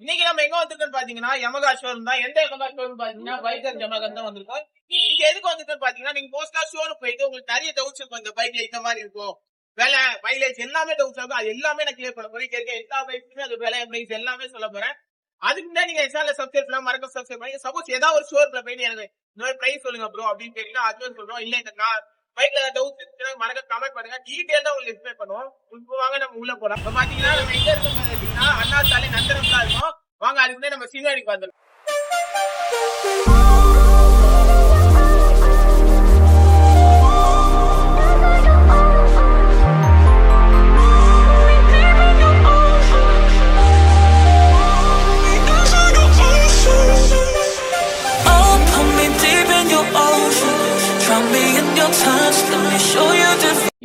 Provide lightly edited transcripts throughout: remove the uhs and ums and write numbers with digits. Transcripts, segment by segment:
இன்னைக்கு நம்ம எங்க வந்திருக்கோம் பாத்தீங்கன்னா யமகா ஷோரூம் தான். எந்த யமகா ஷோரூம் பாத்தீங்கன்னா பைக்கர் யமகா தான் வந்திருக்கோம். இங்க எதுக்கு வந்திருக்கோம் பாத்தீங்கன்னா, நீங்க மோஸ்டா ஷோரூம் போயிட்டு உங்களுக்கு நிறைய டவுட்ஸ் இருக்கும். இந்த பைக்ல இந்த மாதிரி இருக்கும், விலை, மைலேஜ் எல்லாமே டவுட்ஸ் இருக்கும். அது எல்லாமே நான் கிளியர் பண்ண போறேன். இருக்க எல்லா பைக்குமே அது விலை, பிரைஸ் எல்லாமே சொல்ல போறேன். அதுக்கு முன்னாடி நீங்க சேனலை சப்ஸ்கிரைப் பண்ணலாம், மறக்க சப்ஸ்கிரைப் பண்ணி. சப்போஸ் ஏதாவது ஒரு ஷோரூம்ல போயிட்டு எனக்கு இந்த மாதிரி பிரைஸ் சொல்லுங்க ப்ரோ அப்படின்னு கேட்டீங்கன்னா அதுவே சொல்றோம். இல்ல இந்த பைக்ல டவுட்ஸ் இருந்துச்சுன்னா மறக்க கமெண்ட் பண்ணுங்க, டீடைலா உங்களுக்கு எக்ஸ்பிளைன் பண்ணுவோம். இப்போ வாங்க நம்ம உள்ள போலாம். இப்ப பாத்தீங்கன்னா நம்ம எங்க இருக்கோம் பாத்தீங்கன்னா அண்ணா சாலை நந்தனம்லாம் இருக்கும். வாங்க அதுக்கு முன்னாடி நம்ம சீனாடிக்கு வந்துடலாம்.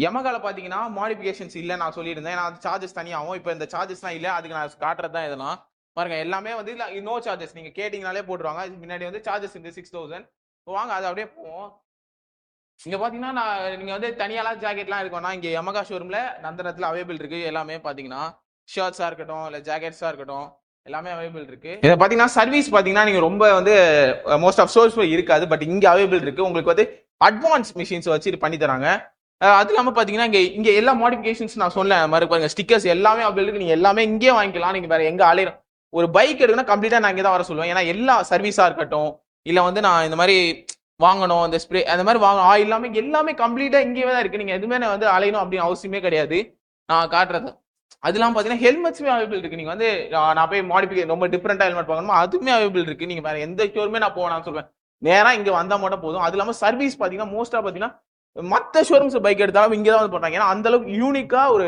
யமகால பாத்தீங்கன்னா மாடிஃபிகேஷன்ஸ் இல்ல நான் சொல்லியிருந்தேன். நான் சார்ஜஸ் தனியாகும். இப்போ இந்த சார்ஜஸ்லாம் இல்ல, அதுக்கு நான் காட்டுறது தான் இதெல்லாம் பாருங்க. எல்லாமே வந்து நோ சார்ஜஸ், நீங்க கேட்டீங்கனாலே போட்டுருவாங்க. முன்னாடி வந்து சார்ஜஸ் இந்த 6000. வாங்க அது அப்படியே போவோம். இங்க பாத்தீங்கன்னா நீங்க வந்து தனியாலாம் ஜாக்கெட்லாம் இருக்கும்னா இங்க யமகா ஷோரூம்ல நந்தனத்துல அவைலபிள் இருக்கு. எல்லாமே பாத்தீங்கன்னா ஷர்ட்ஸா இருக்கட்டும் இல்ல ஜாக்கெட்ஸா இருக்கட்டும் எல்லாமே அவைலபிள் இருக்கு. இதை பாத்தீங்கன்னா சர்வீஸ் பாத்தீங்கன்னா நீங்க ரொம்ப வந்து மோஸ்ட் ஆஃப் சோர்ஸ் இருக்காது, பட் இங்க அவைலபிள் இருக்கு. உங்களுக்கு வந்து அட்வான்ஸ் மிஷின்ஸ் வச்சு பண்ணி தராங்க. அது இல்லாம பாத்தீங்கன்னா இங்க எல்லா மாடிஃபிகேஷன்ஸ் நான் சொன்ன மாதிரி பாருங்க, ஸ்டிக்கர்ஸ் எல்லாமே அவைலபிள் இருக்கு. நீங்க எல்லாமே இங்கே வாங்கிக்கலாம். நீங்க வேற எங்க அலையிறோம். ஒரு பைக் எடுக்கணும் கம்ப்ளீட்டா நான் இங்கே தான் வர சொல்லுவேன். ஏன்னா எல்லா சர்வீஸா இருக்கட்டும் இல்ல வந்து நான் இந்த மாதிரி வாங்கணும் இந்த ஸ்ப்ரே அந்த மாதிரி வாங்கணும் ஆயில் எல்லாமே கம்ப்ளீட்டா இங்கே தான் இருக்கு. நீங்க எதுவுமே வந்து அலையணும் அப்படின்னு அவசியமே கிடையாது. நான் காட்டுறது அதெல்லாம் பாத்தீங்கன்னா ஹெல்மெட்ஸுமே அவைலபிள் இருக்கு. நீங்க வந்து நான் போய் மாடிஃபிகேஷன் ரொம்ப டிஃப்ரெண்டா ஹெல்மெட் வாங்கணுமோ அதுவுமே அவைலபிள் இருக்கு. நீங்க வேற எந்த ஷோருமே நான் போனான்னு சொல்லுவேன், நேரா இங்க வந்தா மட்டும் போதும். அது இல்லாம சர்வீஸ் பாத்தீங்கன்னா மோஸ்டா பாத்தீங்கன்னா மற்ற ஷோரூம்ஸ் பைக் எடுத்தாலும் இங்கே தான் வந்து போட்டாங்க. ஏன்னா அந்த அளவுக்கு யூனிக்கா ஒரு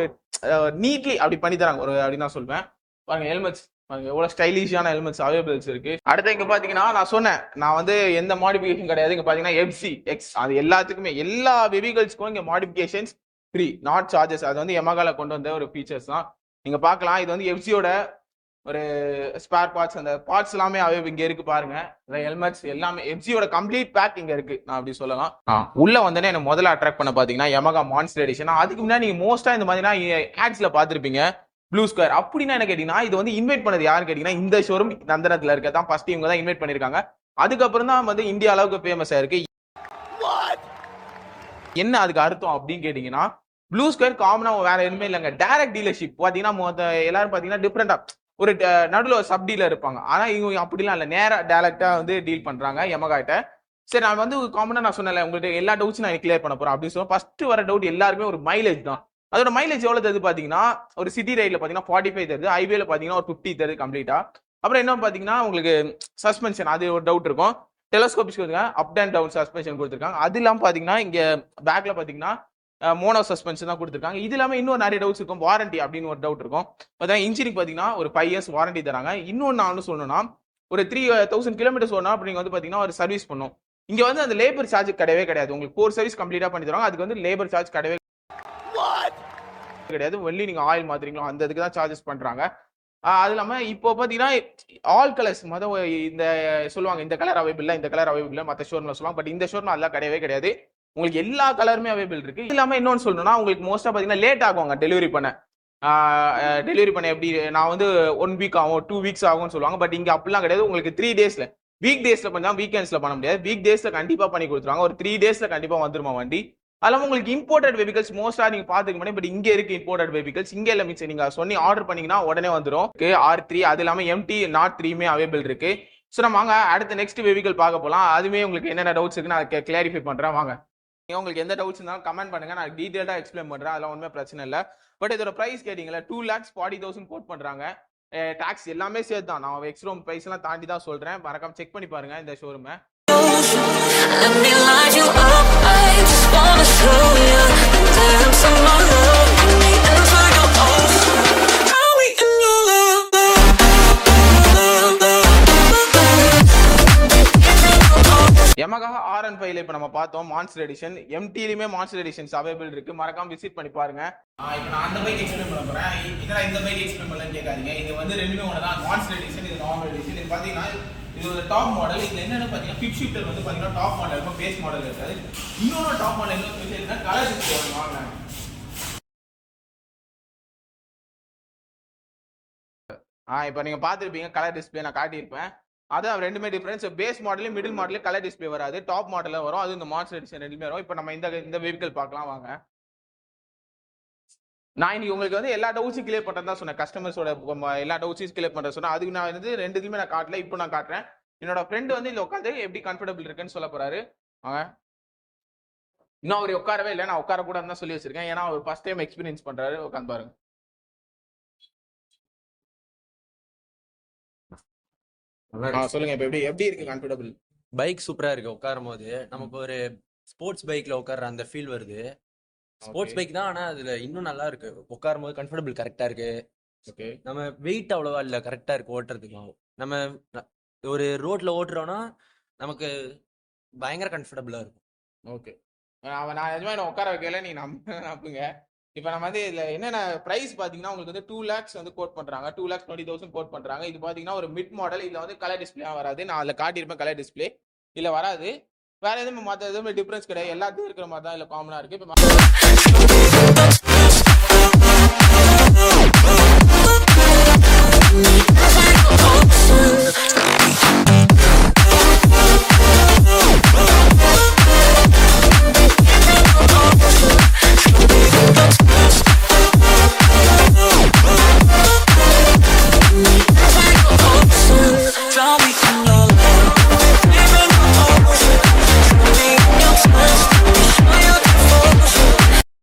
நீட்லி அப்படி பண்ணி தராங்க ஒரு அப்படின்னு நான் சொல்வேன். பாருங்க ஹெல்மெட்ஸ் பாருங்க எவ்வளவு ஸ்டைலிஷான ஹெல்மெட்ஸ் அவைலபிள்ஸ் இருக்கு. அடுத்து இங்க பாத்தீங்கன்னா நான் சொன்னேன் நான் வந்து எந்த மாடிஃபிகேஷன் கிடையாது. இங்க பாத்தீங்கன்னா எஃப்சி எக்ஸ் அது எல்லாத்துக்குமே எல்லா வெஹிக்கல்ஸ்க்கும் இங்க மாடிஃபிகேஷன்ஸ் ஃப்ரீ, நாட் சார்ஜஸ். அது வந்து யமகால கொண்டு வந்த ஒரு ஃபீச்சர்ஸ் தான். நீங்க பார்க்கலாம் இது வந்து எஃப்சியோட ஒரு ஸ்பேர் பார்ட்ஸ், அந்த பார்ட்ஸ் எல்லாமே இங்க இருக்கு பாருங்க. ஹெல்மெட்ஸ் எல்லாமே எஃப்சியோட கம்ப்ளீட் பேக் இங்க இருக்கு நான் அப்படி சொல்லலாம். உள்ள வந்தனே என்ன முதல்ல அட்ராக்ட் பண்ண பாத்தீங்கன்னா யமகா மான்ஸ்டர் எடிஷன். அதுக்கு முன்னாடி நீங்க மோஸ்டா இந்த மாதிரி ஆட்ஸ்ல பாத்திருப்பீங்க ப்ளூ ஸ்கொயர். அப்படின்னா என்ன கேட்டீங்கன்னா இது வந்து இன்வைட் பண்ணது யாருன்னு கேட்டீங்கன்னா இந்த ஷோரூம் நந்தனத்துல இருக்கதான் ஃபர்ஸ்ட் இவங்க தான் இன்வைட் பண்ணிருக்காங்க. அதுக்கப்புறம் தான் வந்து இந்தியா அளவுக்கு ஃபேமஸ் ஆயிருக்கு. என்ன அதுக்கு அர்த்தம் அப்படின்னு கேட்டீங்கன்னா ப்ளூ ஸ்கொயர் காமனா வேற எதுவுமே இல்லைங்க, டைரக்ட் டீலர்ஷிப். பாத்தீங்கன்னா எல்லாரும் பாத்தீங்கன்னா டிஃப்ரெண்டா ஒரு நடுவில் ஒரு சப் டீலர் இருப்பாங்க. ஆனா இவங்க அப்படிலாம் இல்லை, நேரா டைரக்டா வந்து டீல் பண்றாங்க யமகா கிட்ட. சரி நான் வந்து காமனா நான் சொன்னேன் உங்களுக்கு எல்லா டவுட்ஸும் நான் கிளியர் பண்ண போறேன் அப்படின்னு சொல்லுவேன். ஃபர்ஸ்ட் வர டவுட் எல்லாருமே ஒரு மைலேஜ் தான். அதோட மைலேஜ் எவ்வளவு தருது பாத்தீங்கன்னா ஒரு சிட்டி ரைட்ல பாத்தீங்கன்னா 45 தருது, ஹைவேல பாத்தீங்கன்னா ஒரு 50 தருது கம்ப்ளீட்டா. அப்புறம் என்ன பாத்தீங்கன்னா உங்களுக்கு சஸ்பென்ஷன் அது ஒரு டவுட் இருக்கும். டெலஸ்கோபிக்ஸ் கொடுத்துருக்காங்க, அப் அண்ட் டவுன் சஸ்பென்ஷன் கொடுத்துருக்காங்க. அது இல்லாம பாத்தீங்கன்னா இங்க பேக்ல பாத்தீங்கன்னா மோனோ சஸ்பென்ஷன் தான் கொடுத்துருக்காங்க. இது இல்லாம இன்னும் நிறைய டவுட்ஸ் இருக்கும். வாரண்டி அப்படின்னு ஒரு டவுட் இருக்கும். இன்ஜினுக்கு பாத்தீங்கன்னா ஒரு 5 years வாரண்டி தராங்க. இன்னொன்னு நான் வந்து சொல்லணும்னா ஒரு 3000 கிலோமீட்டர்ஸ் ஓடணும் அப்படி நீங்க வந்து பாத்தீங்கன்னா ஒரு சர்வீஸ் பண்ணும். இங்க வந்து அந்த லேபர் சார்ஜ் கிடையவே கிடையாது. உங்களுக்கு 4 சர்வீஸ் கம்ப்ளீட்டா பண்ணி தருவாங்க. அதுக்கு வந்து லேபர் சார்ஜ் கிடையவே கிடையாது. வெள்ளி நீங்க ஆயில் மாத்திரீங்களோ அந்த இதுக்கு தான் சார்ஜஸ் பண்றாங்க. அது இல்லாம இப்போ பாத்தீங்கன்னா ஆல் கலர்ஸ் இந்த சொல்லுவாங்க இந்த கலர் அவைபிள் இந்த கலர் அவைபிள் மற்ற ஷோரூம்ல சொல்லுவாங்க. பட் இந்த ஷோரூம் அதெல்லாம் கிடையவே கிடையாது. உங்களுக்கு எல்லா கலருமே அவைபிள் இருக்கு. இல்லாம இன்னொன்னு சொல்லணும்னா உங்களுக்கு மோஸ்டா பாத்தீங்கன்னா லேட் ஆகுவாங்க டெலிவரி பண்ண. எப்படி நான் வந்து 1 வீக் ஆகும் 2 வீக்ஸ் ஆகும்னு சொல்லுவாங்க. பட் இங்க அப்படிலாம் கிடையாது. உங்களுக்கு 3 டேஸ்ல வீக் டேஸ்ல பண்ணலாம், வீக்கெண்ட்ஸ்ல பண்ண முடியாது. வீக் டேஸ்ல கண்டிப்பா பண்ணி கொடுத்துருவாங்க. ஒரு 3 டேஸ்ல கண்டிப்பா வந்துருமா வண்டி. அதெல்லாம் உங்களுக்கு இம்போர்ட்டட் வெஹிக்கல்ஸ் மோஸ்டா நீங்க பாத்துக்க முடியும். பட் இங்க இருக்கு இம்போர்ட்டட் வெஹிக்கல்ஸ். இங்க இல்ல மிச்சம் நீங்க சொல்லி ஆர்டர் பண்ணீங்கன்னா உடனே வந்துடும். R3 அது இல்லாம MT நாட் 3மே அவைபிள் இருக்கு. சோ நம்ம வாங்க அடுத்த நெக்ஸ்ட் வெஹிக்கல் பார்க்க போலாம். அதுமே உங்களுக்கு என்னென்ன டவுட்ஸ் இருக்குன்னு அதை கிளாரிஃபை பண்றேன் வாங்க. உங்களுக்கு எந்த டவுட்ஸ் இருந்தாலும் கமெண்ட் பண்ணுங்க, நான் டீடைலா எக்ஸ்பிளைன் பண்றேன். அதெல்லாம் ஒன்றுமே பிரச்சனை இல்லை. பட் இதோட பிரைஸ் கேட்டீங்களா 2,40,000 கோட் பண்றாங்க. டாக்ஸ் எல்லாமே சேர்த்து தான். நான் எக்ஸ்ரோம் பிரைஸ் எல்லாம் தாண்டி தான் சொல்றேன். மறக்காம செக் பண்ணி பாருங்க இந்த ஷோரூம். யமகா R15 இப்ப நம்ம பார்த்தோம் மான்ஸ்டர் எடிஷன். MT-லயுமே மான்ஸ்டர் எடிஷன்ஸ் அவைலபிள் இருக்கு. மறக்காம விசிட் பண்ணி பாருங்க. இப்போ நான் அந்த பைக் எக்ஸ்பிளைன் பண்ண போறேன். இதெல்லாம் இந்த பைக் எக்ஸ்பிளைன் பண்ணலன்னு கேட்காதீங்க. இது வந்து ரெண்டுமே ஒன்று தான். மான்ஸ்டர் எடிஷன் இது நார்மல் எடிஷன். இது பாத்தீங்கன்னா இது ஒரு டாப் மாடல். இதுல என்னன்னு பாத்தீங்கன்னா ஃபிக் ஷிஃப்டர் வந்து பாத்தீங்கன்னா டாப் மாடல் இருக்கும், பேஸ் மாடல் இருக்காது. இன்னொரு டாப் மாடல் என்ன ஸ்பெஷல் இருக்குன்னா கலர் டிஸ்ப்ளே வாங்க. இப்போ நீங்க பார்த்துருப்பீங்க கலர் டிஸ்பிளே நான் காட்டியிருப்பேன். அதான் ரெண்டுமே டிஃபரன்ஸ். பேஸ் மாடலையும் மிடில் மாடலையும் கலர் டிஸ்பிளே வராது, டாப் மாடலில் வரும். அது இந்த மான்ஸ்டர் எடிஷன் ரெண்டுமே வரும். இப்போ நம்ம இந்த வெஹிக்கிள் பார்க்கலாம் வாங்க. நான் இன்னைக்கு உங்களுக்கு வந்து எல்லா டவுட்ஸும் கிளியர் பண்ணுறது தான் சொன்னேன். கஸ்டமர்ஸோட எல்லா டவுட்ஸையும் கிளியர் பண்ணுறது சொன்னேன். அதுக்கு நான் வந்து ரெண்டு இதுவுமே நான் காட்டல, இப்போ நான் காட்டுறேன். என்னோட ஃப்ரெண்டு வந்து இதில் உட்காந்து எப்படி கம்ஃபர்டபுள் இருக்குன்னு சொல்ல போறாரு. வாங்க. இன்னும் அவர் உட்காரவே இல்லை, நான் உட்கார கூட தான் சொல்லி வச்சிருக்கேன். ஏன்னா அவர் ஃபர்ஸ்ட் டைம் எக்ஸ்பீரியன்ஸ் பண்றாரு. உட்காந்து பாருங்க. சொல்லுங்க, இப்போ எப்படி எப்படி இருக்கு கம்ஃபர்டபுள்? பைக் சூப்பரா இருக்கு. உட்காரும் போது நமக்கு ஒரு ஸ்போர்ட்ஸ் பைக்ல உட்கார்ற அந்த ஃபீல் வருது. ஸ்போர்ட்ஸ் பைக் தான், ஆனா அதுல இன்னும் நல்லா இருக்கு. உட்காரும் போது கம்ஃபர்டபுள் கரெக்டா இருக்கு. ஓகே. நம்ம வெயிட் அவ்வளவா இல்ல, கரெக்டா இருக்கு ஓட்டுறதுக்கு. நம்ம ஒரு ரோட்ல ஓட்டுறோம்னா நமக்கு பயங்கர கம்ஃபர்டபுளா இருக்கும். ஓகே. நான் நிஜமா என்ன உட்கார வைக்கல, நீ நம்புங்க. இப்போ நம்ம வந்து இதில் என்னென்ன ப்ரைஸ் பார்த்தீங்கன்னா உங்களுக்கு வந்து 2 lakhs வந்து கோட் பண்ணுறாங்க. 2,20,000 கோட் பண்ணுறாங்க. இது பார்த்தீங்கன்னா ஒரு மிட் மாடல். இதில் வந்து கலர் டிஸ்பிளே வராது. நான் அதில் காட்டியிருப்பேன் கலர் டிஸ்பிளே. இதில் வராது. வேற எதுவும் மற்ற எதுவுமே டிஃப்ரென்ஸ் கிடையாது. எல்லாத்தையும் இருக்கிற மாதிரி தான் இதில் காமனாக இருக்குது.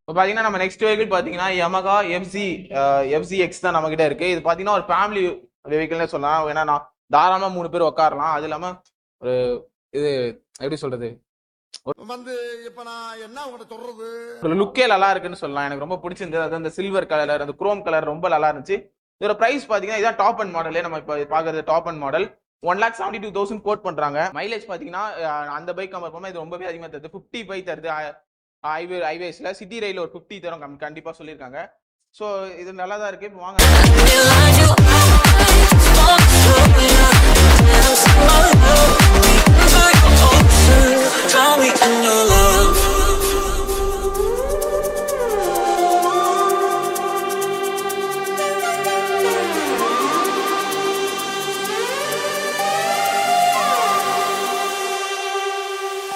இப்போ பார்த்தீங்கன்னா நம்ம நெக்ஸ்ட் வெஹிக்கிள் பார்த்தீங்கன்னா Yamaha FZX தான் நம்ம கிட்ட இருக்கு. இது பார்த்தீங்கன்னா ஒரு ஃபேமிலி வெஹிக்கிள்னே சொல்லலாம். ஏன்னா நான் தாராளமாக 3 பேர் உட்காரலாம். அது இல்லாமல் ஒரு இது எப்படி சொல்றது, வந்து இப்ப நான் என்ன உங்கள்ட்ட சொல்றது, ஒரு லுக்கே நல்லா இருக்குன்னு சொல்லலாம். எனக்கு ரொம்ப பிடிச்சிருந்தது. அது அந்த சில்வர் கலர், அந்த குரோம் கலர் ரொம்ப நல்லா இருந்துச்சு. இதோட பிரைஸ் பார்த்தீங்கன்னா இதான் டாப் அண்ட் மாடலே. நம்ம இப்போ பார்க்கறது டாப் அண்ட் மாடல். 1,72,000 கோட் பண்றாங்க. மைலேஜ் பார்த்தீங்கன்னா அந்த பைக் கம்பேர் பண்ணும்போது இது ரொம்பவே அதிகமாக தருது. 55 தருது. ஹைவேஸ்ல சிட்டி ரயில் ஒரு 50 தரும் கண்டிப்பா சொல்லியிருக்காங்க. ஸோ இது நல்லா தான் இருக்கு. வாங்க.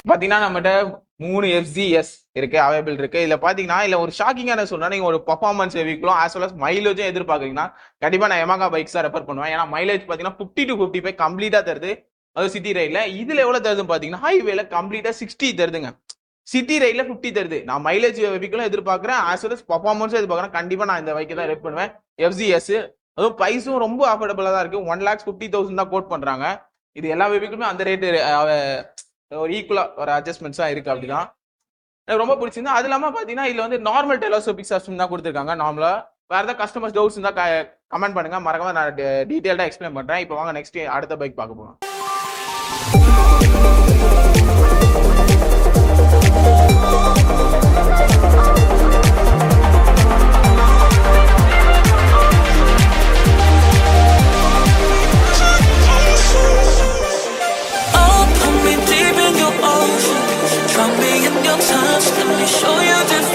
பாத்தீங்கன்னா நம்மகிட்ட 3 FZS இருக்கு, அவைலபிள் இருக்கு. இதுல பாத்தீங்கன்னா இல்ல ஒரு ஷாக்கிங்கான சொன்னா, நீங்க ஒரு பர்ஃபார்மன்ஸ் வெஹிக்கிளும் ஆஸ் வெல் அஸ் மைலேஜும் எதிர்பார்க்குறீங்கன்னா கண்டிப்பா நான் Yamaha பைக்ஸ் தான் ரெஃபர் பண்ணுவேன். ஏன்னா மைலேஜ் பாத்தீங்கன்னா 50 to 55 கம்ப்ளீட்டா தருது. அது சிட்டி ரைட்ல. இதுல எவ்வளவு தருதுன்னு பாத்தீங்கன்னா ஹைவேல கம்ப்ளீட்டா 60 தருதுங்க. சிட்டி ரைட்ல 50 தருது. நான் மைலேஜ் வெஹிக்கிளும் எதிர்பார்க்கிறேன், ஆஸ் வெல் அஸ் பர்ஃபார்மன்ஸும் எதிர்பார்க்குறேன். கண்டிப்பா நான் இந்த பைக்கை தான் ரெஃபர் பண்ணுவேன், FZS. அதுவும் பிரைஸும் ரொம்ப அஃபோர்டபுளா தான் இருக்கு. 1,50,000 தான் கோட் பண்றாங்க. இது எல்லா வெஹிக்கிளுமே அந்த ரேட்டு ஒரு ஈக்குவலா ஒரு அட்ஜஸ்ட்மெண்ட்ஸா இருக்கு. அப்படிதான் எனக்கு ரொம்ப பிடிச்சிருந்தா. அது இல்லாம பாத்தீங்கன்னா இதுல வந்து நார்மல் டெலோஸ்கோபிக் சிஸ்டம் தான் கொடுத்துருக்காங்க நார்மலா. வேற ஏதாவது கஸ்டமர்ஸ் டவுட்ஸ் இருந்தா கமெண்ட் பண்ணுங்க, மறக்காம நான் டீடைல்டா எக்ஸ்பிளைன் பண்றேன். இப்போ வாங்க நெக்ஸ்ட் அடுத்த பைக் பார்க்க போறோம்.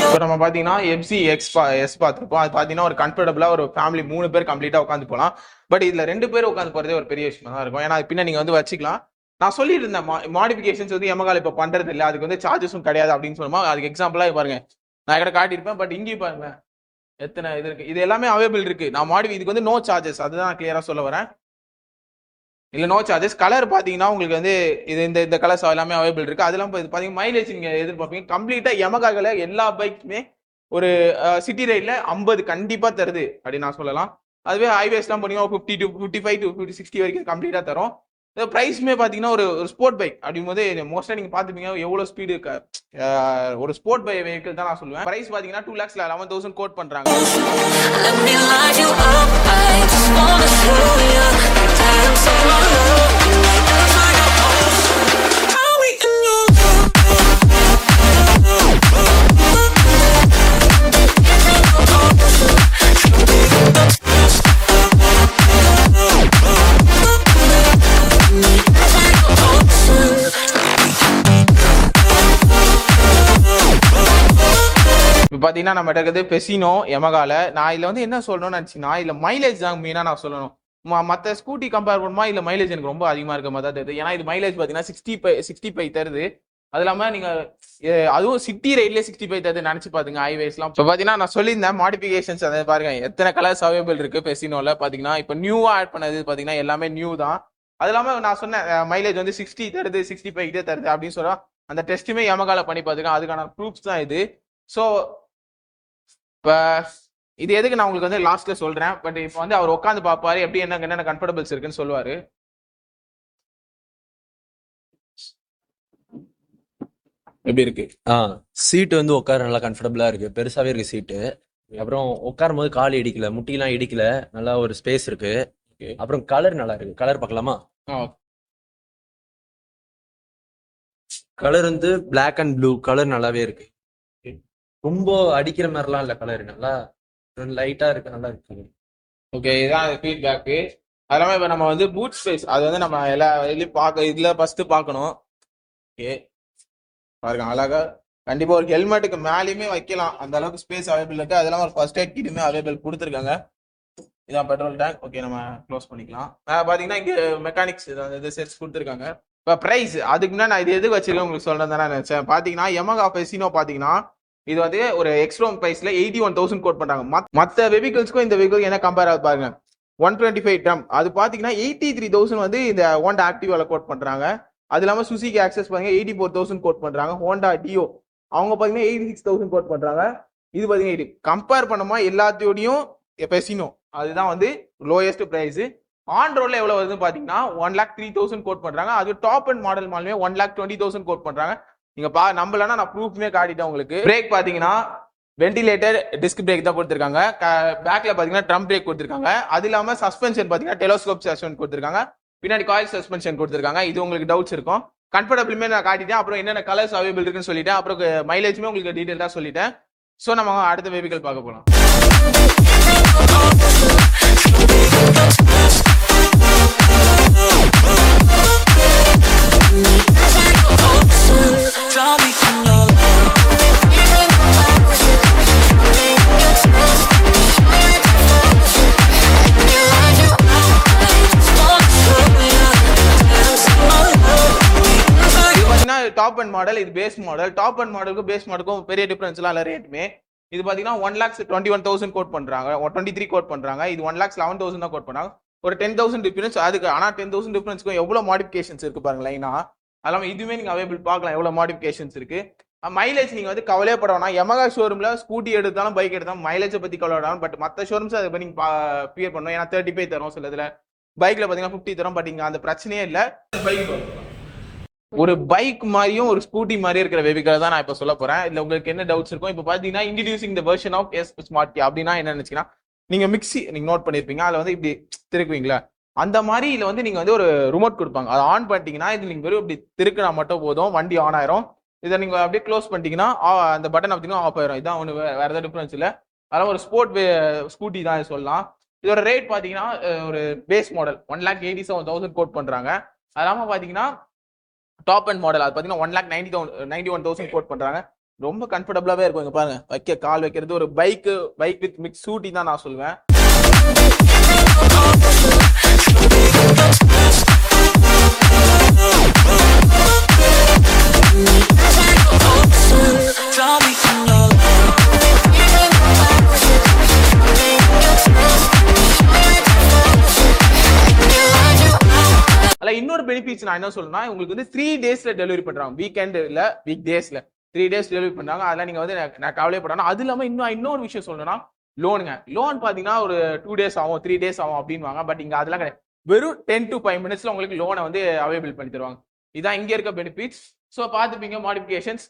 இப்போ நம்ம பாத்தீங்கன்னா FZX பார்த்துருப்போம். அது பாத்தீங்கன்னா ஒரு கம்ஃபர்டபுளா ஒரு ஃபேமிலி 3 பேர் கம்ப்ளீட்டா உட்காந்து போகலாம். பட் இதுல 2 பேர் உட்காந்து போறதே ஒரு பெரிய விஷயமா தான் இருக்கும். ஏன்னா பின்ன நீங்க வந்து வச்சுக்கலாம். நான் சொல்லிட்டு இருந்தேன் மாடிஃபிகேஷன்ஸ் வந்து Yamaha இப்போ பண்றது இல்லை, அதுக்கு வந்து சார்ஜஸும் கிடையாது அப்படின்னு சொல்லுமா. அதுக்கு எக்ஸாம்பிளா பாருங்க, நான் கிட்ட காட்டியிருப்பேன். பட் இங்கேயும் பாருங்க எத்தனை இது இருக்கு. இது எல்லாமே அவைலபிள் இருக்கு. நான் இதுக்கு வந்து நோ சார்ஜஸ், அதுதான் நான் கிளியரா சொல்ல வரேன். இல்ல நோ சார்ஜஸ். கலர் பாத்தீங்கன்னா உங்களுக்கு வந்து இது இந்த கலர்ஸ் எல்லாமே அவைலபிள் இருக்கு. அதெல்லாம் பாத்தீங்கன்னா மைலேஜ் நீங்க எதிர்பார்ப்பீங்க. கம்ப்ளீட்டா Yamaha எல்லா பைக்குமே ஒரு சிட்டி ரைட்ல 50 கண்டிப்பா தருது அப்படின்னு நான் சொல்லலாம். அதுவே ஹைவேஸ்லாம் போனீங்கன்னா 50 to 55 to 60 வரைக்கும் கம்ப்ளீட்டா தரும். பிரைஸ்மே பாத்தீங்கன்னா ஒரு ஸ்போர்ட் பைக் அப்படிங்கும்போது மோஸ்டா நீங்க பாத்துப்பீங்க எவ்வளவு ஸ்பீடு ஒரு ஸ்போர்ட் பைக் வெஹிக்கிள் தான் நான் சொல்லுவேன். பிரைஸ் பாத்தீங்கன்னா 2,11,000 கோட் பண்றாங்க. பாத்தீங்கன்னா நம்ம இருக்கிறது பெசினோ Yamahaல. நான் இதுல வந்து என்ன சொல்லணும்னு நினைச்சீங்கன்னா இதுல மைலேஜ் தான் மெயினா நான் சொல்லணும். மற்ற ஸ்கூட்டி கம்பேர் பண்ணுமா இல்லை மைலேஜ் எனக்கு ரொம்ப அதிகமாக இருக்க மாதிரி தான் தெரியுது. ஏன்னா இது மைலேஜ் பார்த்தீங்கன்னா 65 தருது. அது இல்லாமல் நீங்கள் அதுவும் சிட்டி ரைட்லேயே 65 தருது நினச்சி பார்த்துங்க ஹைவேஸ்லாம். இப்போ பார்த்தீங்கன்னா நான் சொல்லியிருந்தேன் மாடிஃபிகேஷன்ஸ் அதை பாருங்க எத்தனை கலர்ஸ் அவைலபிள் இருக்குது பெசினோவில். பார்த்தீங்கன்னா இப்போ நியூவாக ஆட் பண்ணது பார்த்தீங்கன்னா எல்லாமே நியூ தான். அது இல்லாமல் நான் சொன்னேன் மைலேஜ் வந்து 60 தருது 65 தருது அப்படின்னு சொல்ல அந்த டெஸ்ட்டுமே யமகால பண்ணி பார்த்துக்கேன். அதுக்கான ப்ரூஃப்ஸ் தான் இது. ஸோ இப்போ இது எதுக்கு நான் உங்களுக்கு வந்து லாஸ்ட்ல சொல்றேன். பட் இப்போ வந்து அவர் உட்காந்து பார்ப்பாரு எப்படி என்னென்ன கம்ஃபர்டபிள்ஸ் இருக்குன்னு சொல்லுவாரு. எப்படி இருக்கு சீட்டு வந்து உட்கார நல்லா கம்ஃபர்டபுளா இருக்கு, பெருசாவே இருக்கு சீட்டு. அப்புறம் உட்காரும் போது கால் இடிக்கல, முட்டிலாம் இடிக்கல, நல்லா ஒரு ஸ்பேஸ் இருக்கு. அப்புறம் கலர் நல்லா இருக்கு. கலர் பார்க்கலாமா? கலர் வந்து பிளாக் அண்ட் ப்ளூ கலர் நல்லாவே இருக்கு. ரொம்ப அடிக்கிற மாதிரிலாம் இல்ல, கலர் நல்லா லைட்டா இருக்கு, நல்லா இருக்கு. ஓகே, இதான் ஃபீட்பேக்கு. அது இல்லாமல் இப்போ நம்ம வந்து பூட் ஸ்பேஸ் அது வந்து நம்ம எல்லா இதுலையும் இதில் ஃபர்ஸ்ட் பார்க்கணும். ஓகே பாருங்க அழகா கண்டிப்பா ஒரு ஹெல்மெட்டுக்கு மேலேயுமே வைக்கலாம், அந்த அளவுக்கு ஸ்பேஸ் அவைலபிள் இருக்கு. அதெல்லாம் ஒரு ஃபர்ஸ்ட் எய்ட் கிட்டுமே அவைலபிள் கொடுத்துருக்காங்க. இதான் பெட்ரோல் டேங்க். ஓகே நம்ம க்ளோஸ் பண்ணிக்கலாம். பாத்தீங்கன்னா இங்க மெக்கானிக்ஸ் இது செட்ஸ் கொடுத்துருக்காங்க. இப்போ பிரைஸ் அதுக்கு முன்னாடி நான் இது எதுக்கு வச்சிருக்கேன் உங்களுக்கு சொல்றேன் தானே நினைச்சேன். பாத்தீங்கன்னா Yamaha Fesino பாத்தீங்கன்னா இது வந்து ஒரு எக்ஸ்ட்ரோம் பிரைஸ்ல 81,000 கோட் பண்றாங்க. மற்ற வெஹிக்கிள்ஸ்க்கும் இந்த வெஹிக்கிள் என்ன கம்பேர் ஆகுது பாருங்க. 125 ட்ரம் அது பாத்தீங்கன்னா 83,000 வந்து இந்த ஹோண்டா ஆக்டிவால கோட் பண்றாங்க. அது இல்லாம சுசுகி ஆக்சஸ் பாருங்க 84,000 கோட் பண்றாங்க. ஹோண்டா டியோ அவங்க பாத்தீங்கன்னா 86,000 கோட் பண்றாங்க. இது பாத்தீங்கன்னா இது கம்பேர் பண்ணுமா எல்லாத்தையோடையும் பெசினோ அதுதான் வந்து லோயஸ்ட் பிரைஸ். ஆன் ரோட்ல எவ்வளவு வருதுன்னு பாத்தீங்கன்னா 1,03,000 கோட் பண்றாங்க. அது டாப் அண்ட் மாடல் மாலுமே 1,20,000 கோட் பண்றாங்க. நீங்க நம்பலன்னா நான் ப்ரூஃப்மே காட்டிட்டேன் உங்களுக்கு. பிரேக் பாத்தீங்கன்னா வென்டிலேட்டர் டிஸ்க் பிரேக் தான் கொடுத்துருக்காங்க. பேக்ல பாத்தீங்கன்னா ட்ரம் பிரேக் கொடுத்துருக்காங்க. அது இல்லாம சஸ்பென்ஷன் பாத்தீங்கன்னா டெலோஸ்கோப் சஸ்பென்ஷன் கொடுத்துருக்காங்க. பின்னாடி காயில் சஸ்பென்ஷன் கொடுத்துருக்காங்க. இது உங்களுக்கு டவுட்ஸ் இருக்கும். கம்ஃபர்டபிளுமே நான் காட்டிட்டேன். அப்புறம் என்னென்ன கலர்ஸ் அவைலபிள் இருக்குன்னு சொல்லிட்டேன். அப்புறம் மைலேஜுமே உங்களுக்கு டீடைல் தான் சொல்லிட்டேன். ஸோ நம்ம அடுத்த வெஹிக்கிள் பார்க்க போகலாம். டாப் அண்ட் மாடல் இது பேஸ் மாடல். டாப் அண்ட் மாடலுக்கும் பேஸ் மாடலுக்கும் பெரிய டிஃபரன்ஸ்லாம் இல்லை ரேட்டுமே. இது பாத்தீங்கன்னா 1,21,000 கோட் பண்றாங்க, 23 கோட் பண்றாங்க. இது 1,11,000 தான் கோட் பண்ணாங்க. ஒரு 10,000 டிஃபரன்ஸ் அதுக்கு. ஆனா 10,000 டிஃபரன்ஸ்க்கும் எவ்வளவு மாடிஃபிகேஷன்ஸ் இருக்கு பாருங்க லைனா. அதெல்லாம் இதுவுமே நீங்க அவைலபிள் பார்க்கலாம் எவ்வளவு மாடிஃபிகேஷன்ஸ் இருக்கு. மைலேஜ் நீங்க வந்து கவலைப்பட வேணாம். Yamaha ஷோரூம்ல ஸ்கூட்டி எடுத்தாலும் பைக் எடுத்தாலும் மைலேஜை பத்தி கவலைப்படாம. பட் மற்ற ஷோரூம்ஸ் அதை பத்தி நீங்க ஃபியர் பண்ணணும். ஏன்னா 35 தரும், சில இதுல பைக்ல பாத்தீங்கன்னா 50 தரும். பட் இங்க அந்த பிரச்சனையே இல்லை. ஒரு பைக் மாதிரியும் ஒரு ஸ்கூட்டி மாதிரி இருக்கிற வெஹிக்கிள் தான் நான் இப்போ சொல்ல போறேன். இல்ல உங்களுக்கு என்ன டவுட்ஸ் இருக்கும்? இப்போ பாத்தீங்கன்னா introducing the version of S smart key அப்படின்னா என்ன நினைச்சீங்கன்னா நீங்க மிக்ஸி நீங்க நோட் பண்ணிருப்பீங்க. அதுல வந்து இப்படி திருக்குவீங்களா அந்த மாதிரி. இதுல வந்து நீங்க வந்து ஒரு ரிமோட் கொடுப்பாங்க. அதை ஆன் பண்ணிட்டீங்கன்னா இது நீங்க வெறும் இப்படி திருக்கினா மட்டும் போதும், வண்டி ஆன் ஆயிரும். இதை நீங்க அப்படியே க்ளோஸ் பண்ணிட்டீங்கன்னா அந்த பட்டன் பார்த்தீங்கன்னா ஆஃப் ஆயிரும். இதான் ஒன்று, வேற ஏதாவது டிஃபரன்ஸ் இல்லை. அதெல்லாம் ஒரு ஸ்போர்ட் ஸ்கூட்டி தான் சொல்லலாம். இதோட ரேட் பாத்தீங்கன்னா ஒரு பேஸ் மாடல் 1,87,000 கோட் பண்றாங்க. அது இல்லாம பாத்தீங்கன்னா டாப் அண்ட் மாடல் அது பாத்தீங்கன்னா 1,91,000 கோட் பண்றாங்க. ரொம்ப கம்ஃபர்டபுளாவே இருக்கும். இங்க பாருங்க வைக்க கால் வைக்கிறது ஒரு பைக் வித் மிக்ஸ் ஸ்கூட்டி தான் நான் சொல்வேன். இன்னொரு பெனிஃபிட்ஸ் நான் என்ன சொல்றேன்னா உங்களுக்கு வந்து 3 daysல டெலிவரி பண்றாங்க. வீக்கெண்ட் இல்ல வீக் டேஸ்ல 3 days டெலிவரி பண்றாங்க. அதெல்லாம் நீங்க வந்து நான் கவலைப்படணும். அது இல்லாம இன்னொரு விஷயம் சொல்லணும்னா லோனுங்க. லோன் பாத்தீங்கன்னா ஒரு 2 days ஆகும் 3 days ஆகும் அப்படின்வாங்க. பட் இங்க அதெல்லாம் கிடையாது. வெறும் 10 to 5 minutesல உங்களுக்கு லோனை வந்து அவைலபிள் பண்ணி தருவாங்க. இதான் இங்க இருக்க பெனிஃபிட்ஸ். So பார்த்துப்பீங்க modifications.